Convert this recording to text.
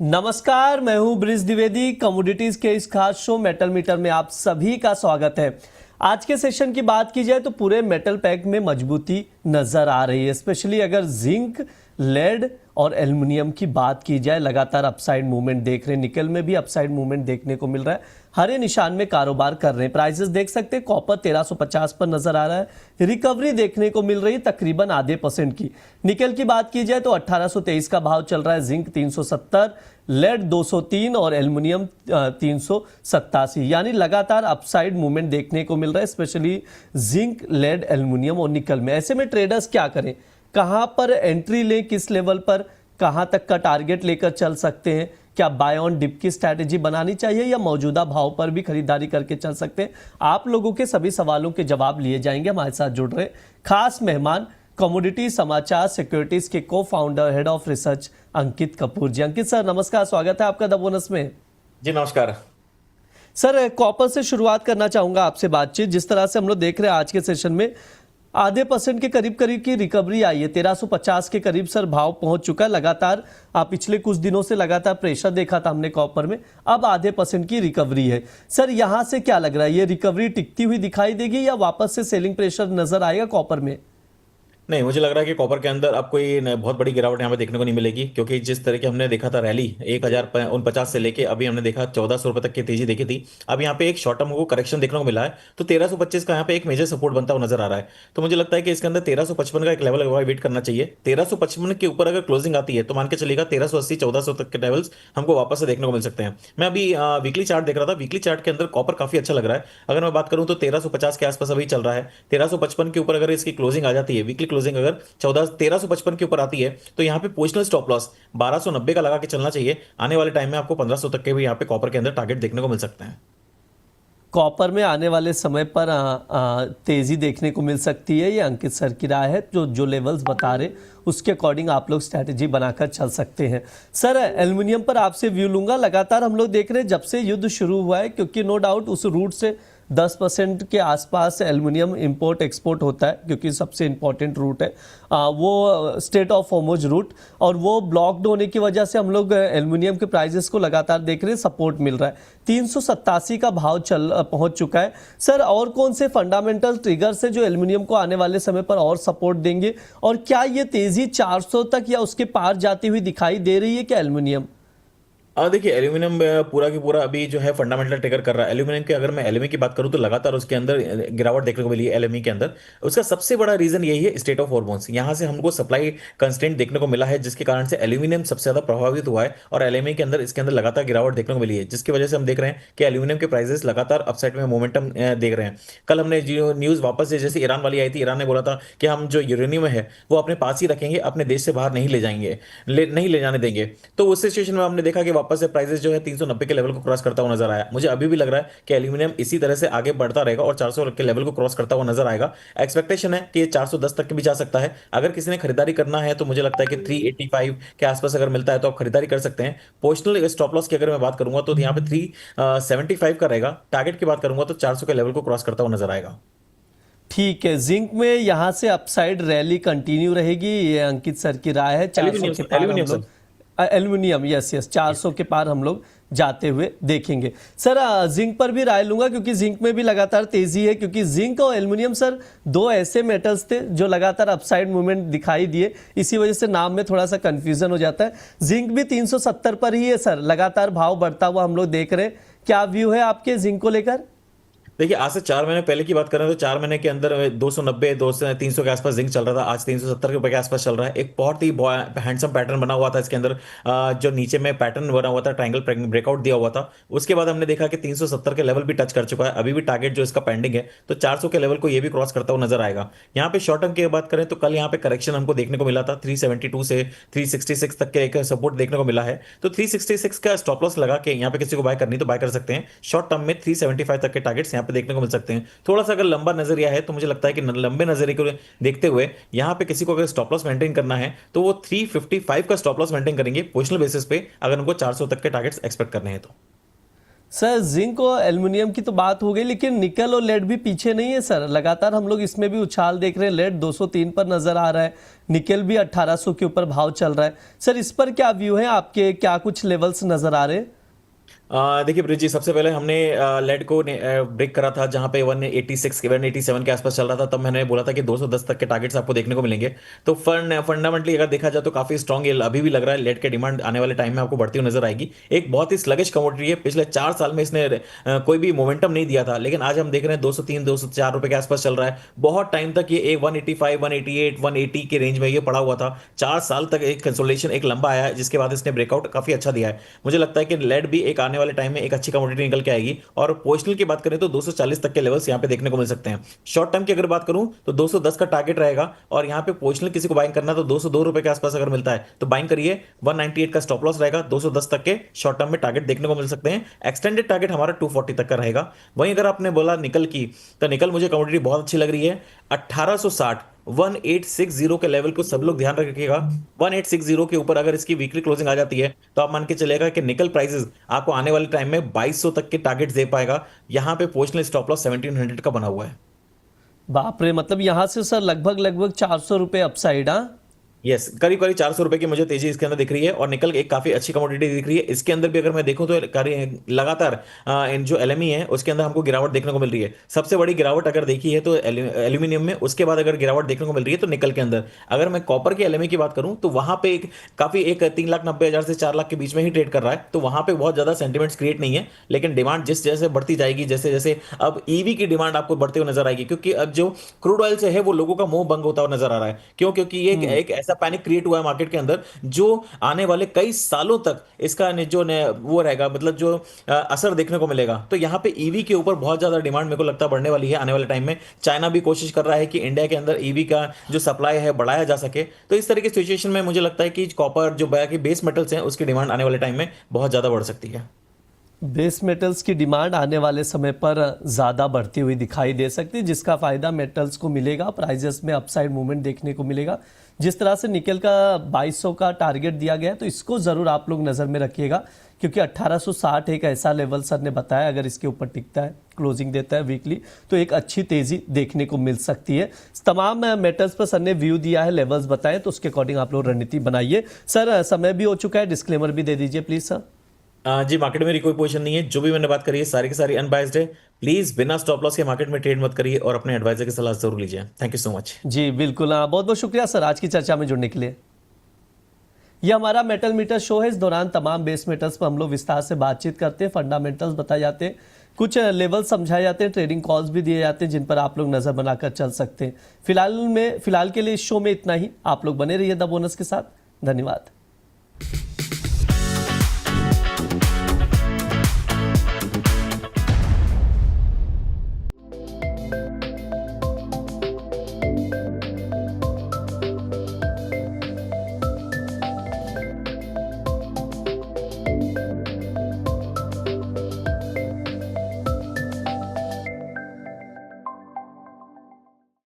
नमस्कार, मैं हूं ब्रिज द्विवेदी। कमोडिटीज के इस खास शो मेटल मीटर में आप सभी का स्वागत है। आज के सेशन की बात की जाए तो पूरे मेटल पैक में मजबूती नजर आ रही है, स्पेशली अगर जिंक, लेड और एल्युमिनियम की बात की जाए। लगातार अपसाइड मूवमेंट देख रहे हैं, निकल में भी अपसाइड मूवमेंट देखने को मिल रहा है, हरे निशान में कारोबार कर रहे हैं। प्राइसेस देख सकते हैं, कॉपर 1350 पर नजर आ रहा है, रिकवरी देखने को मिल रही है तकरीबन आधे % की। निकल की बात की जाए तो 1823 का भाव चल रहा है, जिंक 370, लेड 203 और एल्युमिनियम 387, यानी लगातार अपसाइड मूवमेंट देखने को मिल रहा है, स्पेशली जिंक, लेड, एल्युमिनियम और निकल में। ऐसे में ट्रेडर्स क्या करें, कहां पर एंट्री लें, किस लेवल पर कहां तक का टारगेट लेकर चल सकते हैं? क्या बाय ऑन डिप की स्ट्रैटेजी बनानी चाहिए या मौजूदा भाव पर भी खरीदारी करके चल सकते हैं? आप लोगों के सभी सवालों के जवाब लिए जाएंगे। हमारे साथ जुड़ रहे खास मेहमान कमोडिटी समाचार सिक्योरिटीज के को founder, head of research Ankit Kapoor ji. Ankit sir नमस्कार, स्वागत है आपका द बोनस में। जी नमस्कार सर, कॉपर से शुरुआत करना चाहूंगा आपसे बातचीत। जिस तरह से हम लोग देख रहे हैं आज के सेशन में आधे % के करीब की रिकवरी आई है, 1350 के करीब सर भाव पहुंच चुका है। लगातार पिछले कुछ दिनों से लगातार प्रेशर देखा था हमने कॉपर में, अब आधे % की रिकवरी है। सर यहां से क्या लग रहा है, ये रिकवरी टिकती हुई दिखाई देगी या वापस से सेलिंग प्रेशर नजर आएगा कॉपर में? नहीं, मुझे लग रहा है कि कॉपर के अंदर अब कोई बहुत बड़ी गिरावट यहाँ पे देखने को नहीं मिलेगी, क्योंकि जिस तरह की हमने देखा था रैली 1049 से लेके अभी हमने देखा 1400 रुपए तक की तेजी देखी थी। अब यहाँ पे एक शॉर्ट टर्म को करेक्शन देखने को मिला है, तो 1325 का यहाँ पे एक मेजर सपोर्ट बनता हुआ नजर आ रहा है। तो मुझे लगता है कि इसके अंदर 1355 का एक लेवल वेट करना चाहिए। 1355 के ऊपर अगर क्लोजिंग आती है तो मान के चलेगा 1380 1400 तक के लेवल्स हमको वापस से देखने को मिल सकते हैं। मैं अभी वीकली चार्ट देख रहा था, वीकली चार्ट के अंदर कॉपर काफी अच्छा लग रहा है। अगर मैं बात करूं तो 1350 के आसपास अभी चल रहा है। 1355 के ऊपर अगर इसकी क्लोजिंग आ जाती है, वीकली क्लोजिंग अगर 1355 के ऊपर आती है, तो यहाँ पे पोजिशनल स्टॉप लॉस 1290 का लगा के चलना चाहिए। आने वाले टाइम में आपको 1500 तक के भी यहाँ पे कॉपर के अंदर टारगेट देखने को मिल सकते हैं। कॉपर में आने वाले समय पर तेजी देखने को मिल सकती है, ये अंकित सर की राय है। जो लेवल्स बता रहे उसके अकॉर्डिंग आप लोग स्ट्रैटेजी बनाकर चल सकते हैं। सर एल्युमिनियम पर आपसे व्यू लूंगा। लगातार हम लोग देख रहे हैं जब से युद्ध शुरू हुआ है, क्योंकि नो डाउट उस रूट से 10% के आसपास एल्युमिनियम इंपोर्ट एक्सपोर्ट होता है, क्योंकि सबसे इंपॉर्टेंट रूट है वो स्टेट ऑफ होर्मुज रूट, और वो ब्लॉक्ड होने की वजह से हम लोग एल्युमिनियम के प्राइसेस को लगातार देख रहे हैं, सपोर्ट मिल रहा है। 387 का भाव पहुंच चुका है। सर और कौन से फंडामेंटल ट्रिगर्स है जो एल्युमिनियम को आने वाले समय पर और सपोर्ट देंगे, और क्या ये तेजी 400 तक या उसके पार जाती हुई दिखाई दे रही है क्या एल्युमिनियम? देखिए, एल्यूमिनियम पूरा की पूरा अभी जो है फंडामेंटल ट्रिगर कर रहा है। एल्यूमिनियम की अगर मैं एलएमई की बात करूं तो लगातार उसके अंदर गिरावट देखने को मिली है। एलएमई के अंदर उसका सबसे बड़ा रीजन यही है, स्टेट ऑफ हॉर्मोन्स। यहां से हमको सप्लाई कंस्ट्रेंट देखने को मिला है, जिसके कारण से एल्यूमिनियम सबसे ज्यादा प्रभावित हुआ है, और एलएमई के अंदर इसके अंदर लगातार गिरावट देखने को मिली है, जिसकी वजह से हम देख रहे हैं कि एल्यूमिनियम के प्राइसेस लगातार अपसाइड में मोमेंटम देख रहे हैं। कल हमने जो न्यूज वापस से जैसे ईरान वाली आई थी, ईरान ने बोला था कि हम जो यूरेनियम है वो अपने पास ही रखेंगे, अपने देश से बाहर नहीं ले जाएंगे, नहीं ले जाने देंगे। तो उस सिचुएशन में हमने देखा कि वापस से प्राइसेस जो है 390 के लेवल को क्रॉस करता हुआ नजर आया। मुझे अभी भी लग रहा है कि एल्यूमिनियम इसी तरह से आगे बढ़ता रहेगा और 400 के लेवल को क्रॉस करता हुआ नजर आएगा। एक्सपेक्टेशन है कि ये 410 तक भी जा सकता है। अगर किसी ने खरीदारी करना है तो मुझे लगता है कि 385 के आसपास अगर मिलता है तो आप खरीदारी कर सकते हैं। पोजिशनल स्टॉप लॉस की अगर मैं बात करूंगा तो यहाँ पे 375 का रहेगा। टारगेट की बात करूंगा तो 400 के लेवल को क्रॉस करता हुआ नजर आएगा। ठीक है, जिंक में यहां से अपसाइड रैली कंटिन्यू रहेगी, ये अंकित सर की राय है। 400 के पार हम लोग एल्युमिनियम, यस 400 के पार हम लोग जाते हुए देखेंगे। सर जिंक पर भी राय लूंगा, क्योंकि जिंक में भी लगातार तेजी है, क्योंकि जिंक और एल्युमिनियम सर दो ऐसे मेटल्स थे जो लगातार अपसाइड मूवमेंट दिखाई दिए। इसी वजह से नाम में थोड़ा सा कंफ्यूजन हो जाता है। जिंक भी 370 पर ही है सर, लगातार भाव बढ़ता हुआ हम लोग देख रहे हैं। क्या व्यू है आपके जिंक को लेकर? देखिए, आज से 4 महीने पहले की बात करें तो 4 महीने के अंदर 290 200 300 के आसपास जिंक चल रहा था। आज 370 रुपए के आसपास चल रहा है। एक बहुत ही हैंडसम पैटर्न बना हुआ था इसके अंदर, जो नीचे में पैटर्न बना हुआ था, ट्रायंगल ब्रेकआउट दिया हुआ था। उसके बाद हमने देखा कि 370 के लेवल भी टच कर चुका है। अभी भी टारगेट जो इसका पेंडिंग है, तो 400 के लेवल को ये भी क्रॉस करता हुआ नजर आएगा। यहाँ पे शॉर्ट टर्म की बात करें तो कल यहाँ पे करेक्शन हमको देखने को मिला था, 372 से 366 तक के एक सपोर्ट देखने को मिला है। तो 366 का स्टॉप लॉस लगा के यहाँ पे किसी को बाय करनी तो बाय कर सकते हैं। शॉर्ट टर्म में 375 तक के टारगेट्स यहाँ पे देखने को मिल सकते हैं। थोड़ा सा अगर लंबा नजरिया है तो मुझे लगता है कि लंबे नजरिए को देखते हुए यहां पे किसी को अगर स्टॉप लॉस मेंटेन करना है तो वो 355 का स्टॉप लॉस मेंटेन करेंगे पोजिशनल बेसिस पे, अगर उनको 400 तक के टारगेट्स एक्सपेक्ट करने हैं तो। सर जिंक और एल्युमिनियम की तो बात हो गई, लेकिन निकल और लेड भी पीछे नहीं है सर। लगातार हम लोग इसमें भी उछाल देख रहे हैं। लेड 203 पर नजर आ रहा है, निकल भी 1800 के ऊपर भाव चल रहा है। सर इस पर क्या व्यू है आपके, क्या कुछ लेवल्स नजर आ रहे हैं? देखिए ब्रिज जी, सबसे पहले हमने लेड को ब्रेक करा था जहां पे 186 के 187 के आसपास चल रहा था। तब मैंने बोला था कि 210 तक के टारगेट्स आपको देखने को मिलेंगे। तो फंडामेंटली अगर देखा जाए तो काफी स्ट्रॉन्ग ये अभी भी लग रहा है। लेड के डिमांड आने वाले टाइम में आपको बढ़ती हुई नजर आएगी। एक बहुत ही स्लगिश कमोडिटी है, पिछले 4 साल में इसने कोई भी मोमेंटम नहीं दिया था, लेकिन आज हम देख रहे हैं 203 204 रुपए के आसपास चल रहा है। बहुत टाइम तक ये 185 188 180 के रेंज में ये पड़ा हुआ था। 4 साल तक एक कंसोलिडेशन एक लंबा आया है, जिसके बाद इसने ब्रेकआउट काफी अच्छा दिया है। मुझे लगता है कि लेड भी एक आने वाले टाइम में एक अच्छी कमोडिटी निकल के आएगी। और पोजिशनल की बात करें तो 240 तक के लेवल्स यहां पे देखने को मिल सकते हैं। शॉर्ट टर्म की अगर बात करूं तो 210 का टारगेट रहेगा, और यहां पे पोजिशनल किसी को बाइंग करना तो 202 रुपए के आसपास अगर मिलता है तो बाइंग करिए। 198 का स्टॉप लॉस रहेगा। 210 तक के शॉर्ट टर्म में टारगेट देखने को मिल सकते हैं। एक्सटेंडेड टारगेट हमारा 240 तक का रहेगा। वहीं अगर आपने बोला निकल की, तो निकल मुझे कमोडिटी बहुत अच्छी लग रही है। 1860 1860 के लेवल को सब लोग ध्यान रखिएगा। 1860 के ऊपर अगर इसकी वीकली क्लोजिंग आ जाती है तो आप मान के चलेगा कि निकल प्राइसेस आपको आने वाले टाइम में 2200 तक के टारगेट दे पाएगा। यहां पे पोजिशनल स्टॉप लॉस 1700 का बना हुआ है। बाप रे, मतलब यहाँ से सर लगभग 400 रुपये अपसाइड। हाँ यस, करीब करीब 400 रुपए की मुझे तेजी इसके अंदर दिख रही है। और निकल एक काफी अच्छी कमोडिटी दिख रही है। इसके अंदर भी अगर मैं देखूं तो लगातार इन जो एलएमई है उसके अंदर हमको गिरावट देखने को मिल रही है। सबसे बड़ी गिरावट अगर देखी है तो एल्यूमिनियम में, उसके बाद अगर गिरावट देखने को मिल रही है तो निकल के अंदर। अगर मैं कॉपर के एलएमई की बात करूं तो वहां पे काफी 3,90,000 से 4 लाख के बीच में ही ट्रेड कर रहा है। तो वहां पे बहुत ज्यादा सेंटिमेंट्स क्रिएट नहीं है, लेकिन डिमांड जिस जैसे बढ़ती जाएगी, जैसे जैसे अब ईवी की डिमांड आपको बढ़ते हुए नजर आएगी, क्योंकि अब जो क्रूड ऑयल से है वो लोगों का मोह भंग होता हुआ नजर आ रहा है। क्यों? क्योंकि ये एक ऐसा पैनिक क्रिएट हुआ है मार्केट के अंदर जो आने वाले कई सालों तक इसका वो रहेगा, मतलब जो असर देखने को मिलेगा। तो यहां पे ईवी के ऊपर बहुत ज्यादा डिमांड मेरे को लगता है बढ़ने वाली है आने वाले टाइम में। चाइना भी कोशिश कर रहा है कि इंडिया के अंदर ईवी का जो सप्लाई है बढ़ाया जा सके। तो इस तरह की सिचुएशन में मुझे लगता है कि कॉपर जो बाकी बेस मेटल्स हैं उसकी डिमांड आने वाले टाइम में बहुत ज्यादा बढ़ सकती है। बेस मेटल्स की डिमांड आने वाले समय पर ज़्यादा बढ़ती हुई दिखाई दे सकती है, जिसका फ़ायदा मेटल्स को मिलेगा। प्राइजेस में अपसाइड मूवमेंट देखने को मिलेगा। जिस तरह से निकल का 2200 का टारगेट दिया गया है, तो इसको ज़रूर आप लोग नज़र में रखिएगा, क्योंकि 1860 एक ऐसा लेवल सर ने बताया, अगर इसके ऊपर टिकता है, क्लोजिंग देता है वीकली, तो एक अच्छी तेज़ी देखने को मिल सकती है। तमाम मेटल्स पर सर ने व्यू दिया है, लेवल्स बताए, तो उसके अकॉर्डिंग आप लोग रणनीति बनाइए। सर समय भी हो चुका है, डिस्क्लेमर भी दे दीजिए प्लीज़ सर। जी, मार्केट में मेरी कोई पोजीशन नहीं है। जो भी मैंने बात करी है सारी की सारी अनबायस्ड है। प्लीज बिना स्टॉप लॉस के मार्केट में ट्रेड मत करिए और अपने एडवाइजर की सलाह जरूर लीजिए। Thank you so much. जी बिल्कुल, बहुत बहुत शुक्रिया सर आज की चर्चा में जुड़ने के लिए। यह हमारा मेटल मीटर शो है। इस दौरान तमाम बेस मेटल्स पर हम लोग विस्तार से बातचीत करते हैं, फंडामेंटल्स बताए जाते हैं, कुछ लेवल समझाए जाते हैं, ट्रेडिंग कॉल्स भी दिए जाते हैं जिन पर आप लोग नजर बनाकर चल सकते हैं। फिलहाल के लिए इस शो में इतना ही। आप लोग बने रहिए द बोनस के साथ। धन्यवाद।